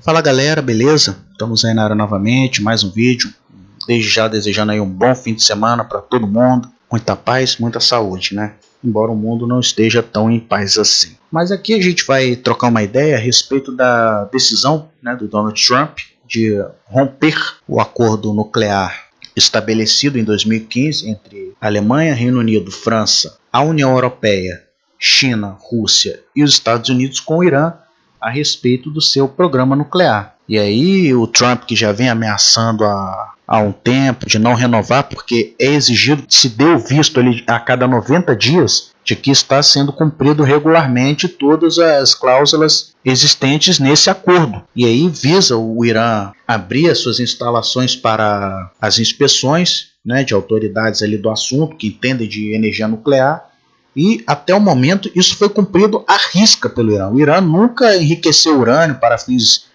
Fala galera, beleza? Estamos aí na área novamente, mais um vídeo. Desde já desejando aí um bom fim de semana para todo mundo. Muita paz, muita saúde, né? Embora o mundo não esteja tão em paz assim. Mas aqui a gente vai trocar uma ideia a respeito da decisão, né, do Donald Trump de romper o acordo nuclear estabelecido em 2015 entre Alemanha, Reino Unido, França, a União Europeia, China, Rússia e os Estados Unidos com o Irã a respeito do seu programa nuclear. E aí o Trump, que já vem ameaçando há um tempo de não renovar, porque é exigido que se dê o visto ali a cada 90 dias de que está sendo cumprido regularmente todas as cláusulas existentes nesse acordo. E aí visa o Irã abrir as suas instalações para as inspeções, né, de autoridades ali do assunto, que entendem de energia nuclear. E até o momento isso foi cumprido à risca pelo Irã. O Irã nunca enriqueceu urânio para fins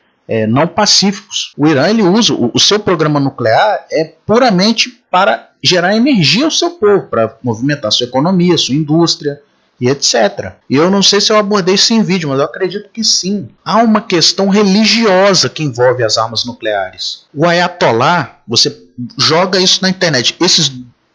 não pacíficos. O Irã ele usa o seu programa nuclear puramente para gerar energia ao seu povo, para movimentar sua economia, sua indústria e etc. E eu não sei se eu abordei isso em vídeo, mas eu acredito que sim. Há uma questão religiosa que envolve as armas nucleares. O Ayatollah, você joga isso na internet.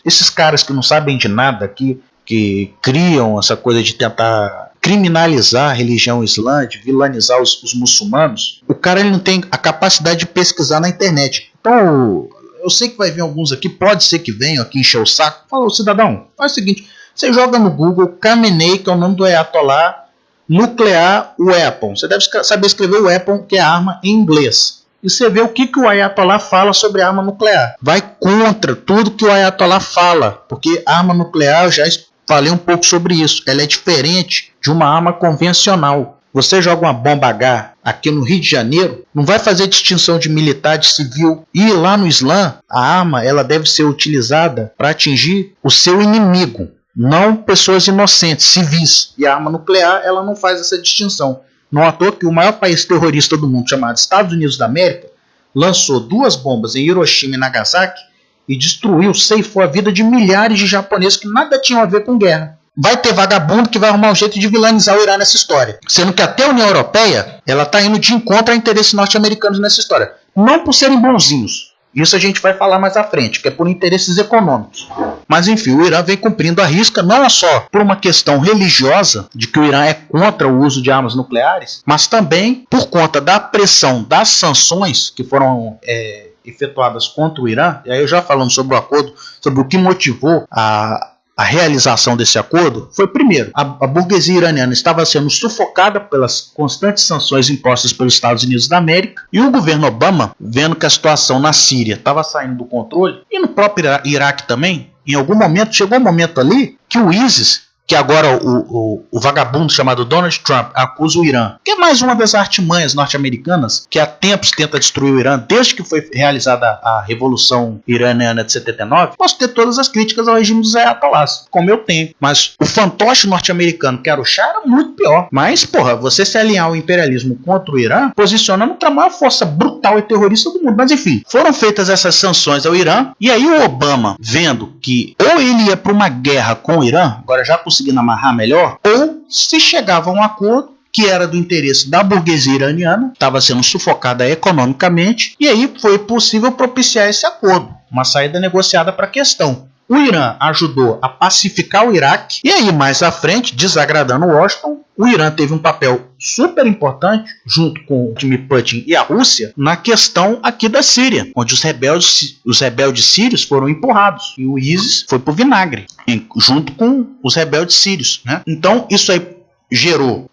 Esses caras que não sabem de nada aqui, que criam essa coisa de tentar criminalizar a religião islã, de vilanizar os muçulmanos, o cara ele não tem a capacidade de pesquisar na internet. Então, eu sei que vai vir alguns aqui, pode ser que venham aqui encher o saco. Fala, cidadão, faz o seguinte, você joga no Google Khamenei, que é o nome do Ayatollah, Nuclear Weapon. Você deve saber escrever weapon, que é arma, em inglês. E você vê o que o Ayatollah fala sobre arma nuclear. Vai contra tudo que o Ayatollah fala, porque arma nuclear, eu já falei um pouco sobre isso, ela é diferente de uma arma convencional. Você joga uma bomba H aqui no Rio de Janeiro, não vai fazer distinção de militar, de civil. E lá no Islã, a arma ela deve ser utilizada para atingir o seu inimigo, não pessoas inocentes, civis. E a arma nuclear ela não faz essa distinção. Não é à toa que o maior país terrorista do mundo, chamado Estados Unidos da América, lançou 2 bombas em Hiroshima e Nagasaki e destruiu, ceifou a vida de milhares de japoneses que nada tinham a ver com guerra. Vai ter vagabundo que vai arrumar um jeito de vilanizar o Irã nessa história. Sendo que até a União Europeia ela está indo de encontro a interesses norte-americanos nessa história. Não por serem bonzinhos. Isso a gente vai falar mais à frente, que é por interesses econômicos. Mas enfim, o Irã vem cumprindo a risca, não só por uma questão religiosa, de que o Irã é contra o uso de armas nucleares, mas também por conta da pressão das sanções que foram efetuadas contra o Irã. E aí eu já falando sobre o acordo, sobre o que motivou a realização desse acordo, foi primeiro, a burguesia iraniana estava sendo sufocada pelas constantes sanções impostas pelos Estados Unidos da América, e o governo Obama, vendo que a situação na Síria estava saindo do controle, e no próprio Iraque também, em algum momento, chegou um momento ali que o ISIS, que agora o vagabundo chamado Donald Trump acusa o Irã, que é mais uma das artimanhas norte-americanas, que há tempos tenta destruir o Irã, desde que foi realizada a Revolução Iraniana de 79, posso ter todas as críticas ao regime dos Ayatollahs, como eu tenho, mas o fantoche norte-americano, que era o Shah, era muito pior. Mas, porra, você se alinhar ao imperialismo contra o Irã, posicionando a maior força brutal e terrorista do mundo. Mas enfim, foram feitas essas sanções ao Irã, e aí o Obama, vendo que ou ele ia para uma guerra com o Irã, agora já conseguindo amarrar melhor, ou se chegava a um acordo que era do interesse da burguesia iraniana, estava sendo sufocada economicamente, e aí foi possível propiciar esse acordo, uma saída negociada para a questão. O Irã ajudou a pacificar o Iraque, e aí mais à frente, desagradando Washington, o Irã teve um papel super importante, junto com o Vladimir Putin e a Rússia, na questão aqui da Síria, onde os rebeldes sírios foram empurrados, e o ISIS foi pro vinagre, junto com os rebeldes sírios, né? Então isso aí gerou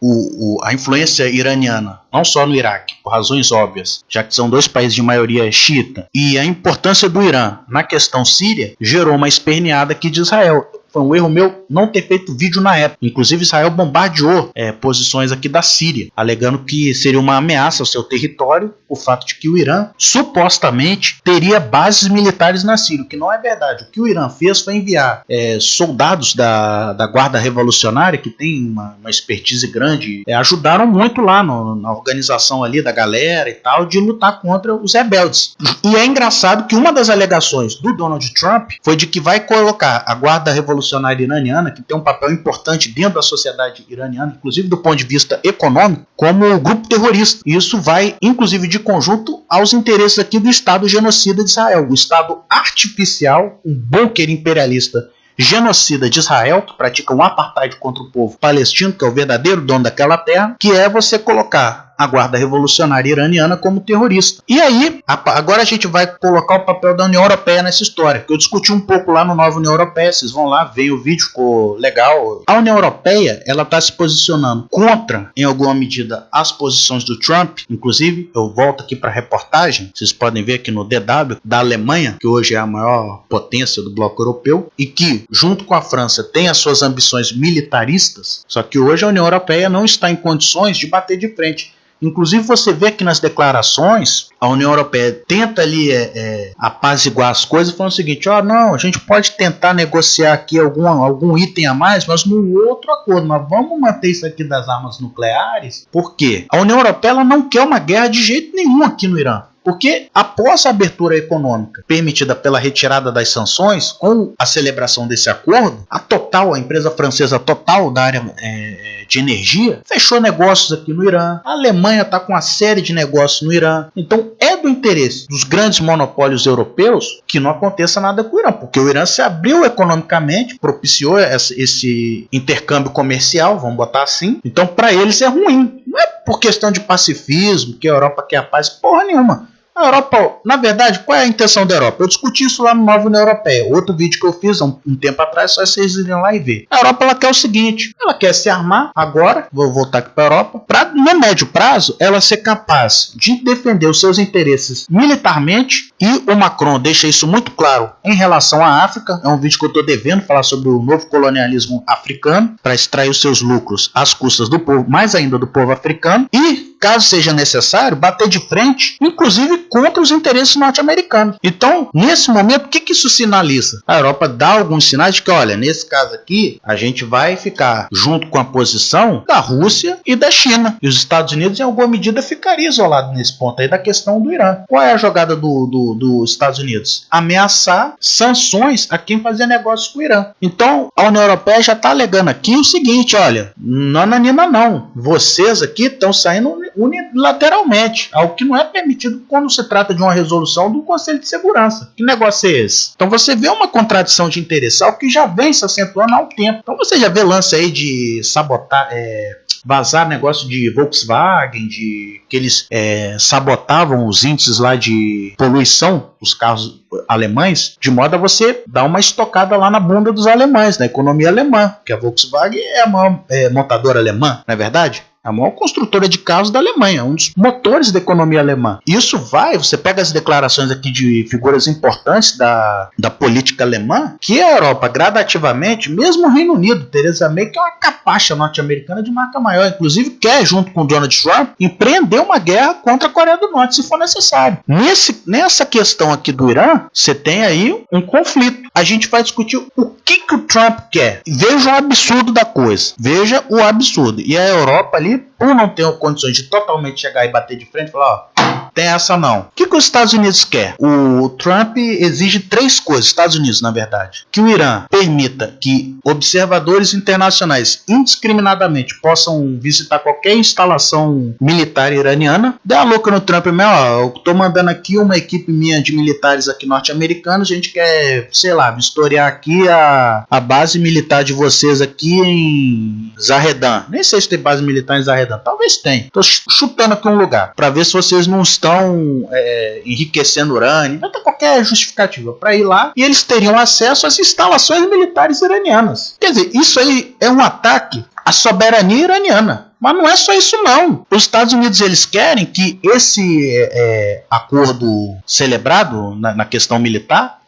a influência iraniana, não só no Iraque, por razões óbvias, já que são 2 países de maioria xiita, e a importância do Irã na questão síria gerou uma esperneada aqui de Israel. Foi um erro meu não ter feito vídeo na época. Inclusive Israel bombardeou posições aqui da Síria, alegando que seria uma ameaça ao seu território o fato de que o Irã supostamente teria bases militares na Síria, o que não é verdade. O que o Irã fez foi enviar soldados da Guarda Revolucionária, que tem uma expertise grande, ajudaram muito lá na organização ali da galera e tal, de lutar contra os rebeldes. E é engraçado que uma das alegações do Donald Trump foi de que vai colocar a Guarda Revolucionária Revolucionária Iraniana, que tem um papel importante dentro da sociedade iraniana, inclusive do ponto de vista econômico, como grupo terrorista. E isso vai, inclusive, de conjunto aos interesses aqui do Estado genocida de Israel, o Estado artificial, um bunker imperialista genocida de Israel, que pratica um apartheid contra o povo palestino, que é o verdadeiro dono daquela terra, que é você colocar a Guarda Revolucionária Iraniana como terrorista. E aí, agora a gente vai colocar o papel da União Europeia nessa história, que eu discuti um pouco lá no Nova União Europeia, vocês vão lá, veem o vídeo, ficou legal. A União Europeia, ela está se posicionando contra, em alguma medida, as posições do Trump, inclusive, eu volto aqui para a reportagem, vocês podem ver aqui no DW, da Alemanha, que hoje é a maior potência do bloco europeu, e que, junto com a França, tem as suas ambições militaristas, só que hoje a União Europeia não está em condições de bater de frente. Inclusive você vê que nas declarações a União Europeia tenta ali apaziguar as coisas, falando o seguinte: não, a gente pode tentar negociar aqui algum item a mais, mas no outro acordo, nós vamos manter isso aqui das armas nucleares. Por quê? A União Europeia ela não quer uma guerra de jeito nenhum aqui no Irã. Porque após a abertura econômica permitida pela retirada das sanções, com a celebração desse acordo, a empresa francesa Total da área de energia, fechou negócios aqui no Irã. A Alemanha está com uma série de negócios no Irã. Então é do interesse dos grandes monopólios europeus que não aconteça nada com o Irã, porque o Irã se abriu economicamente, propiciou esse intercâmbio comercial, vamos botar assim. Então para eles é ruim. Não é por questão de pacifismo, que a Europa quer a paz, porra nenhuma. A Europa, na verdade, qual é a intenção da Europa? Eu discuti isso lá no Nova União Europeia. Outro vídeo que eu fiz há um tempo atrás, só vocês irem lá e ver. A Europa ela quer o seguinte: ela quer se armar agora, vou voltar aqui para a Europa, para no médio prazo ela ser capaz de defender os seus interesses militarmente, e o Macron deixa isso muito claro em relação à África. É um vídeo que eu estou devendo falar sobre o novo colonialismo africano, para extrair os seus lucros às custas do povo, mais ainda do povo africano, e caso seja necessário, bater de frente, inclusive contra os interesses norte-americanos. Então, nesse momento, o que isso sinaliza? A Europa dá alguns sinais de que, olha, nesse caso aqui, a gente vai ficar junto com a posição da Rússia e da China. E os Estados Unidos, em alguma medida, ficaria isolado nesse ponto aí da questão do Irã. Qual é a jogada dos Estados Unidos? Ameaçar sanções a quem fazia negócios com o Irã. Então, a União Europeia já está alegando aqui o seguinte: olha, não anima não. Vocês aqui estão saindo unilateralmente, algo que não é permitido quando se trata de uma resolução do Conselho de Segurança. Que negócio é esse? Então você vê uma contradição de interesse, algo que já vem se acentuando há um tempo. Então você já vê lance aí de sabotar, vazar negócio de Volkswagen, que eles sabotavam os índices lá de poluição dos carros alemães, de modo a você dar uma estocada lá na bunda dos alemães, na economia alemã, porque a Volkswagen é a maior montadora alemã, não é verdade? A maior construtora de carros da Alemanha, um dos motores da economia alemã. Isso você pega as declarações aqui de figuras importantes da política alemã, que a Europa gradativamente, mesmo o Reino Unido, Theresa May, que é uma capacha norte-americana de marca maior, inclusive quer, junto com Donald Trump, empreender uma guerra contra a Coreia do Norte, se for necessário. Nessa questão aqui do Irã, você tem aí um conflito. A gente vai discutir o que o Trump quer. Veja o absurdo da coisa. Veja o absurdo. E a Europa ali, por não ter condições de totalmente chegar e bater de frente, falar: tem essa não. O que os Estados Unidos quer? O Trump exige 3 coisas, Estados Unidos na verdade: que o Irã permita que observadores internacionais indiscriminadamente possam visitar qualquer instalação militar iraniana. Dê a louca no Trump mesmo: eu tô mandando aqui uma equipe minha de militares aqui norte-americanos, a gente quer, sei lá, vistoriar aqui a base militar de vocês aqui em Zahedan. Nem sei se tem base militar em Zahedan, talvez tenha. Tô chutando aqui um lugar, para ver se vocês não estão enriquecendo urânio, vai ter qualquer justificativa para ir lá, e eles teriam acesso às instalações militares iranianas. Quer dizer, isso aí é um ataque à soberania iraniana. Mas não é só isso não. Os Estados Unidos eles querem que esse acordo celebrado na questão militar,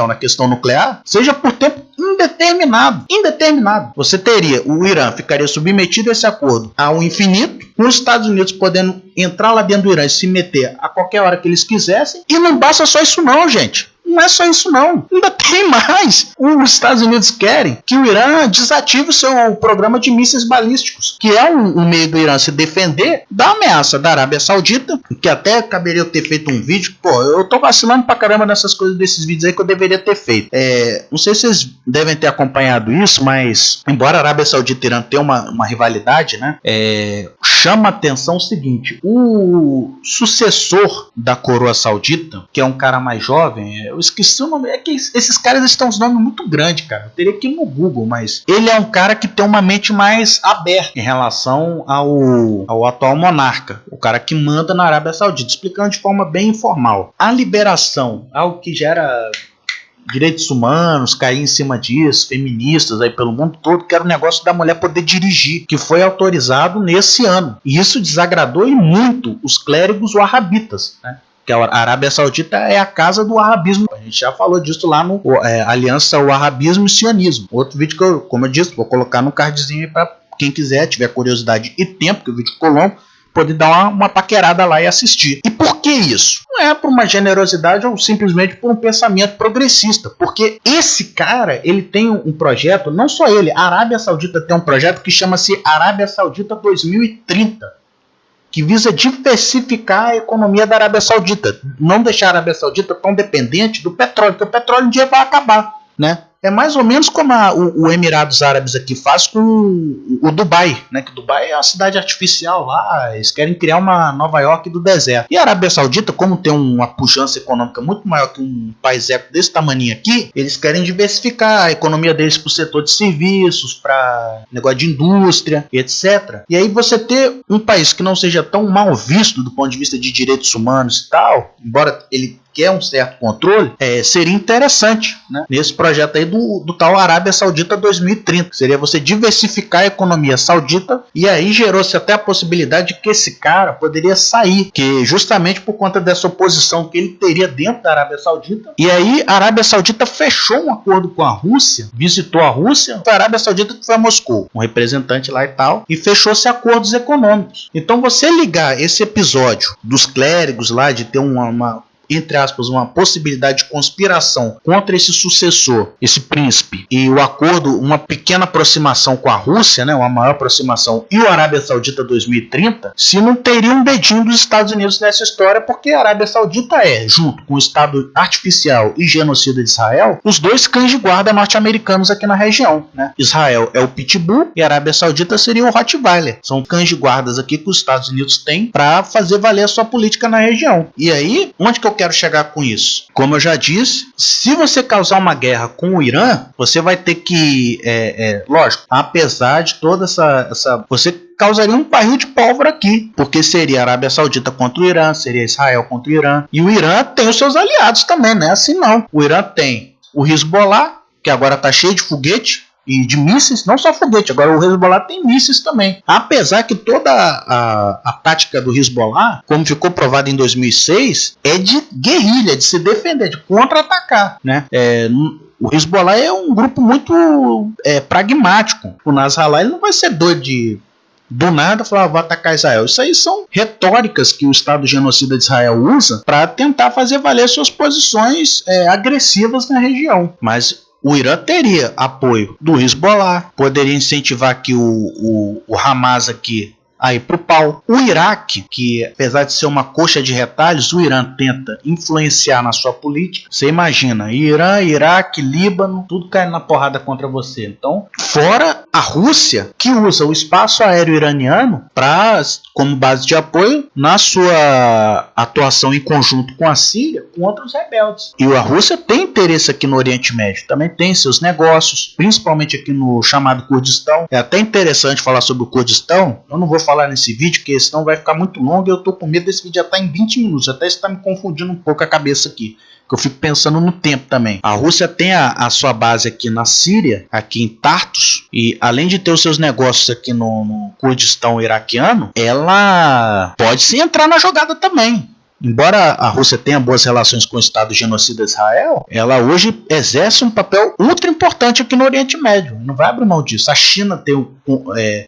na questão nuclear, seja por tempo indeterminado. Indeterminado. Você teria, o Irã ficaria submetido a esse acordo ao infinito, com os Estados Unidos podendo entrar lá dentro do Irã e se meter a qualquer hora que eles quisessem. E não basta só isso não, gente. Não é só isso não, ainda tem mais. Os Estados Unidos querem que o Irã desative o seu programa de mísseis balísticos, que é um meio do Irã se defender da ameaça da Arábia Saudita, que até caberia eu ter feito um vídeo. Pô, eu tô vacilando pra caramba nessas coisas desses vídeos aí que eu deveria ter feito. Não sei se vocês devem ter acompanhado isso, mas embora a Arábia Saudita e Irã tenham uma rivalidade, né, chama a atenção o seguinte: o sucessor da coroa saudita, que é um cara mais jovem, eu esqueci o nome, é que esses caras estão os nomes muito grandes, cara, eu teria que ir no Google, mas ele é um cara que tem uma mente mais aberta em relação ao atual monarca, o cara que manda na Arábia Saudita, explicando de forma bem informal. A liberação, algo que gera direitos humanos, cair em cima disso, feministas aí pelo mundo todo, que era o negócio da mulher poder dirigir, que foi autorizado nesse ano. E isso desagradou e muito os clérigos wahhabitas, né? Que a Arábia Saudita é a casa do wahhabismo. A gente já falou disso lá no Aliança Wahhabismo e Sionismo. Outro vídeo que eu, como eu disse, vou colocar no cardzinho aí para quem quiser, tiver curiosidade e tempo, que o vídeo ficou longo, poder dar uma paquerada lá e assistir. E por que isso? Não é por uma generosidade ou simplesmente por um pensamento progressista, porque esse cara, ele tem um projeto, não só ele, a Arábia Saudita tem um projeto que chama-se Arábia Saudita 2030, que visa diversificar a economia da Arábia Saudita, não deixar a Arábia Saudita tão dependente do petróleo, porque o petróleo um dia vai acabar, né? É mais ou menos como o Emirados Árabes aqui faz com o Dubai, né? Que Dubai é uma cidade artificial lá, eles querem criar uma Nova York do deserto. E a Arábia Saudita, como tem uma pujança econômica muito maior que um país desse tamanho aqui, eles querem diversificar a economia deles para o setor de serviços, para negócio de indústria, etc. E aí você ter um país que não seja tão mal visto do ponto de vista de direitos humanos e tal, embora ele quer um certo controle, seria interessante, né, nesse projeto aí do tal Arábia Saudita 2030. Seria você diversificar a economia saudita, e aí gerou-se até a possibilidade de que esse cara poderia sair, que justamente por conta dessa oposição que ele teria dentro da Arábia Saudita. E aí a Arábia Saudita fechou um acordo com a Rússia, visitou a Rússia, foi a Arábia Saudita que foi a Moscou, um representante lá e tal, e fechou-se acordos econômicos. Então você ligar esse episódio dos clérigos lá, de ter entre aspas, uma possibilidade de conspiração contra esse sucessor, esse príncipe, e o acordo, uma pequena aproximação com a Rússia, né, uma maior aproximação, e o Arábia Saudita 2030, se não teria um dedinho dos Estados Unidos nessa história, porque a Arábia Saudita junto com o Estado artificial e genocida de Israel, os dois cães de guarda norte-americanos aqui na região, né? Israel é o Pitbull e a Arábia Saudita seria o Rottweiler. São cães de guardas aqui que os Estados Unidos têm para fazer valer a sua política na região. E aí, onde que eu quero chegar com isso? Como eu já disse, se você causar uma guerra com o Irã, você vai ter que, lógico, apesar de toda essa você causaria um barril de pólvora aqui, porque seria a Arábia Saudita contra o Irã, seria Israel contra o Irã, e o Irã tem os seus aliados também, não é assim não. O Irã tem o Hezbollah, que agora está cheio de foguete e de mísseis, não só foguete, agora o Hezbollah tem mísseis também. Apesar que toda a tática do Hezbollah, como ficou provado em 2006, é de guerrilha, de se defender, de contra-atacar, né? O Hezbollah é um grupo muito pragmático. O Nasrallah, ele não vai ser doido de do nada falar, vou atacar Israel. Isso aí são retóricas que o Estado genocida de Israel usa para tentar fazer valer suas posições agressivas na região. Mas o Irã teria apoio do Hezbollah, poderia incentivar aqui o Hamas aqui a ir pro pau. O Iraque, que apesar de ser uma coxa de retalhos, o Irã tenta influenciar na sua política. Você imagina, Irã, Iraque, Líbano, tudo caindo na porrada contra você. Então, fora a Rússia, que usa o espaço aéreo iraniano como base de apoio na sua atuação em conjunto com a Síria contra os rebeldes. E a Rússia tem interesse aqui no Oriente Médio, também tem seus negócios, principalmente aqui no chamado Kurdistão. É até interessante falar sobre o Kurdistão. Eu não vou falar nesse vídeo, porque senão vai ficar muito longo e eu tô com medo desse vídeo já tá em 20 minutos, até isso tá me confundindo um pouco a cabeça aqui, que eu fico pensando no tempo também. A Rússia tem a sua base aqui na Síria, aqui em Tartus, e além de ter os seus negócios aqui no Kurdistão iraquiano, ela pode sim entrar na jogada também. Embora a Rússia tenha boas relações com o Estado genocida de Israel, ela hoje exerce um papel ultra importante aqui no Oriente Médio. Não vai abrir mão disso. A China tem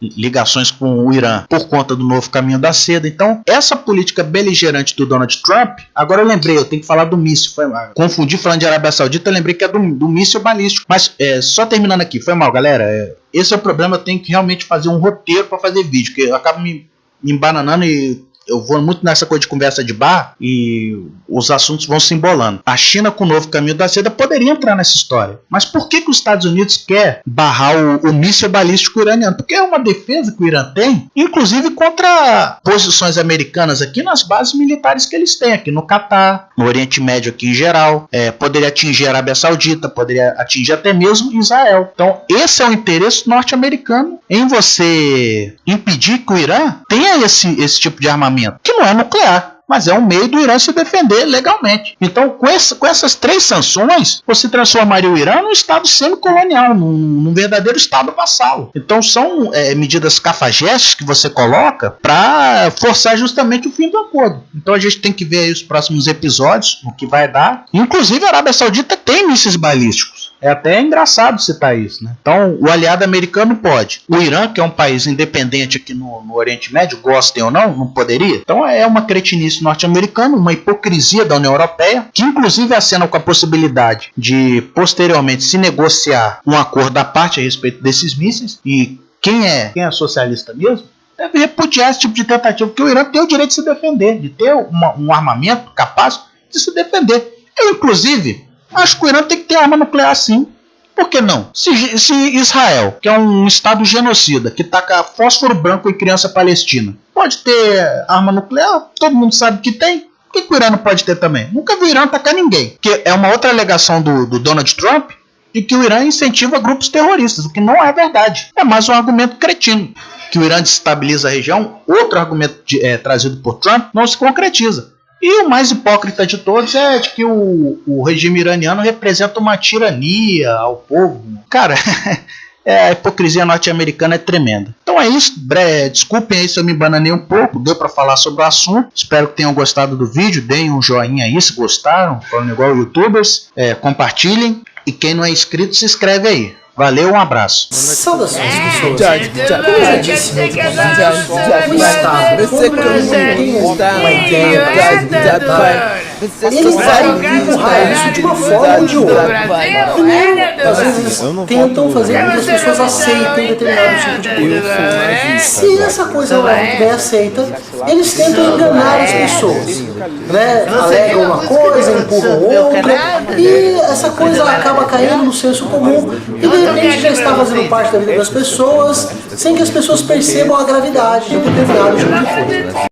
ligações com o Irã por conta do novo caminho da seda. Então, essa política beligerante do Donald Trump, agora eu lembrei, eu tenho que falar do míssil. Confundi falando de Arábia Saudita, eu lembrei que é do míssil balístico. Mas, só terminando aqui, foi mal, galera. Esse é o problema, eu tenho que realmente fazer um roteiro para fazer vídeo, porque eu acabo me embananando e eu vou muito nessa coisa de conversa de bar e os assuntos vão se embolando. A China, com o novo caminho da seda, poderia entrar nessa história. Mas por que os Estados Unidos quer barrar o míssil balístico iraniano? Porque é uma defesa que o Irã tem, inclusive contra posições americanas aqui nas bases militares que eles têm aqui no Catar, no Oriente Médio aqui em geral. Poderia atingir a Arábia Saudita, poderia atingir até mesmo Israel. Então esse é o interesse norte-americano em você impedir que o Irã tenha esse tipo de armamento, que não é nuclear, mas é um meio do Irã se defender legalmente. Então, com essas 3 sanções, você transformaria o Irã num estado semicolonial, num verdadeiro estado vassalo. Então, são medidas cafajestes que você coloca para forçar justamente o fim do acordo. Então, a gente tem que ver aí os próximos episódios, o que vai dar. Inclusive, a Arábia Saudita tem mísseis balísticos. É até engraçado citar isso, né? Então, o aliado americano pode. O Irã, que é um país independente aqui no Oriente Médio, gostem ou não poderia. Então, é uma cretinice norte-americana, uma hipocrisia da União Europeia, que inclusive acena com a possibilidade de, posteriormente, se negociar um acordo à parte a respeito desses mísseis. E quem é socialista mesmo deve repudiar esse tipo de tentativa, porque o Irã tem o direito de se defender, de ter um armamento capaz de se defender. Eu, inclusive, acho que o Irã tem que ter arma nuclear sim. Por que não? Se Israel, que é um estado genocida, que taca fósforo branco em criança palestina, pode ter arma nuclear, todo mundo sabe que tem. Por que o Irã não pode ter também? Nunca vi o Irã atacar ninguém. Que é uma outra alegação do Donald Trump, de que o Irã incentiva grupos terroristas, o que não é verdade. É mais um argumento cretino. Que o Irã desestabiliza a região, outro argumento trazido por Trump, não se concretiza. E o mais hipócrita de todos é de que o regime iraniano representa uma tirania ao povo. Cara, a hipocrisia norte-americana é tremenda. Então é isso. Desculpem aí se eu me bananei um pouco. Deu para falar sobre o assunto. Espero que tenham gostado do vídeo. Deem um joinha aí se gostaram. Falando igual youtubers. Compartilhem. E quem não é inscrito, se inscreve aí. Valeu, um abraço. Saudações, pessoas. Como eu já disse no outro vídeo, o Estado, quando ele não tem uma ideia ele vai empurrar isso de uma forma ou de outra. Primeiro, às vezes tentam fazer com que as pessoas aceitem determinado tipo de coisa. Se essa coisa não é muito bem aceita, eles tentam enganar as pessoas. Alegam uma coisa, empurram outra, e essa coisa acaba caindo no senso comum e de repente já está fazendo parte da vida das pessoas sem que as pessoas percebam a gravidade de determinado tipo de coisa.